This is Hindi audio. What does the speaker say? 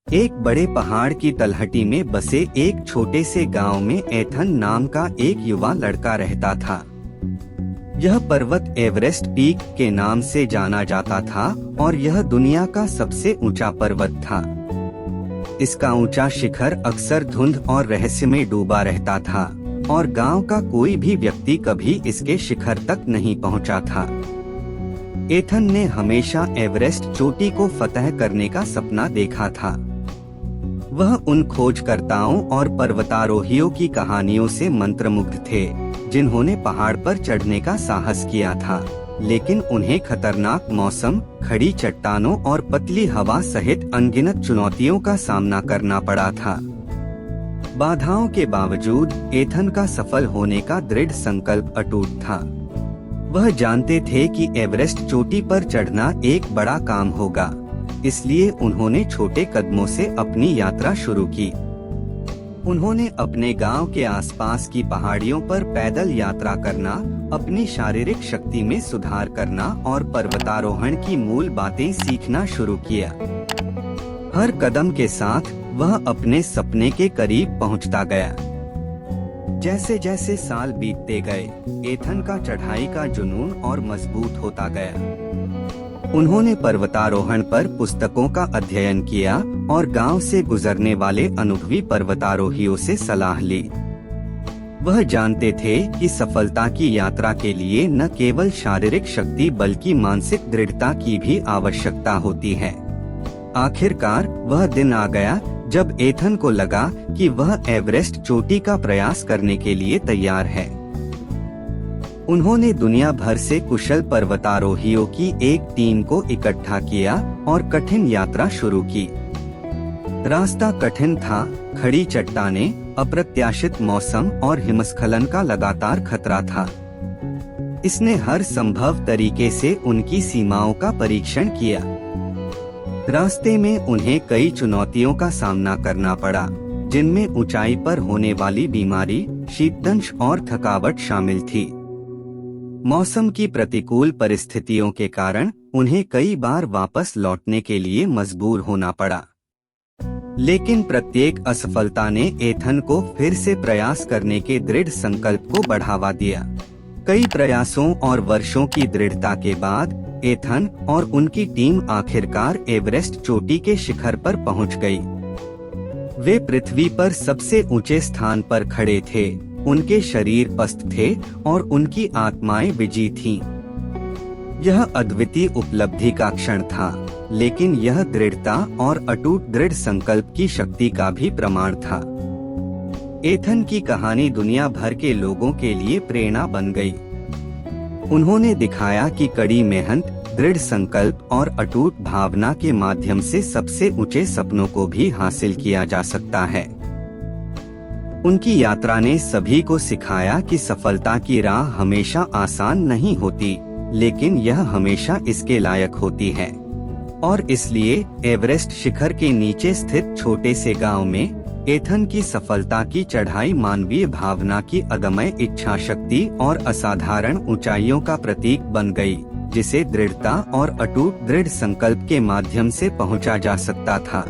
एक बड़े पहाड़ की तलहटी में बसे एक छोटे से गांव में एथन नाम का एक युवा लड़का रहता था। यह पर्वत एवरेस्ट पीक के नाम से जाना जाता था और यह दुनिया का सबसे ऊंचा पर्वत था। इसका ऊंचा शिखर अक्सर धुंध और रहस्य में डूबा रहता था और गांव का कोई भी व्यक्ति कभी इसके शिखर तक नहीं पहुंचा था। एथन ने हमेशा एवरेस्ट चोटी को फतह करने का सपना देखा था। वह उन खोजकर्ताओं और पर्वतारोहियों की कहानियों से मंत्रमुग्ध थे जिन्होंने पहाड़ पर चढ़ने का साहस किया था, लेकिन उन्हें खतरनाक मौसम, खड़ी चट्टानों और पतली हवा सहित अनगिनत चुनौतियों का सामना करना पड़ा था। बाधाओं के बावजूद एथन का सफल होने का दृढ़ संकल्प अटूट था। वह जानते थे कि एवरेस्ट चोटी पर चढ़ना एक बड़ा काम होगा, इसलिए उन्होंने छोटे कदमों से अपनी यात्रा शुरू की। उन्होंने अपने गांव के आसपास की पहाड़ियों पर पैदल यात्रा करना, अपनी शारीरिक शक्ति में सुधार करना और पर्वतारोहण की मूल बातें सीखना शुरू किया। हर कदम के साथ वह अपने सपने के करीब पहुंचता गया। जैसे जैसे साल बीतते गए, एथन का चढ़ाई का जुनून और मजबूत होता गया। उन्होंने पर्वतारोहण पर पुस्तकों का अध्ययन किया और गांव से गुजरने वाले अनुभवी पर्वतारोहियों से सलाह ली। वह जानते थे कि सफलता की यात्रा के लिए न केवल शारीरिक शक्ति बल्कि मानसिक दृढ़ता की भी आवश्यकता होती है। आखिरकार वह दिन आ गया जब एथन को लगा कि वह एवरेस्ट चोटी का प्रयास करने के लिए तैयार है। उन्होंने दुनिया भर से कुशल पर्वतारोहियों की एक टीम को इकट्ठा किया और कठिन यात्रा शुरू की। रास्ता कठिन था, खड़ी चट्टानें, अप्रत्याशित मौसम और हिमस्खलन का लगातार खतरा था। इसने हर संभव तरीके से उनकी सीमाओं का परीक्षण किया। रास्ते में उन्हें कई चुनौतियों का सामना करना पड़ा, जिनमें ऊंचाई पर होने वाली बीमारी, शीतदंश और थकावट शामिल थी। मौसम की प्रतिकूल परिस्थितियों के कारण उन्हें कई बार वापस लौटने के लिए मजबूर होना पड़ा। लेकिन प्रत्येक असफलता ने एथन को फिर से प्रयास करने के दृढ़ संकल्प को बढ़ावा दिया। कई प्रयासों और वर्षों की दृढ़ता के बाद एथन और उनकी टीम आखिरकार एवरेस्ट चोटी के शिखर पर पहुंच गई। वे पृथ्वी पर सबसे ऊंचे स्थान पर खड़े थे, उनके शरीर पस्त थे और उनकी आत्माएं विजयी थीं। यह अद्वितीय उपलब्धि का क्षण था, लेकिन यह दृढ़ता और अटूट दृढ़ संकल्प की शक्ति का भी प्रमाण था। एथन की कहानी दुनिया भर के लोगों के लिए प्रेरणा बन गई। उन्होंने दिखाया कि कड़ी मेहनत, दृढ़ संकल्प और अटूट भावना के माध्यम से सबसे ऊंचे सपनों को भी हासिल किया जा सकता है। उनकी यात्रा ने सभी को सिखाया कि सफलता की राह हमेशा आसान नहीं होती, लेकिन यह हमेशा इसके लायक होती है। और इसलिए एवरेस्ट शिखर के नीचे स्थित छोटे से गांव में एथन की सफलता की चढ़ाई मानवीय भावना की अदम्य इच्छा शक्ति और असाधारण ऊंचाइयों का प्रतीक बन गई, जिसे दृढ़ता और अटूट दृढ़ संकल्प के माध्यम से पहुंचा जा सकता था।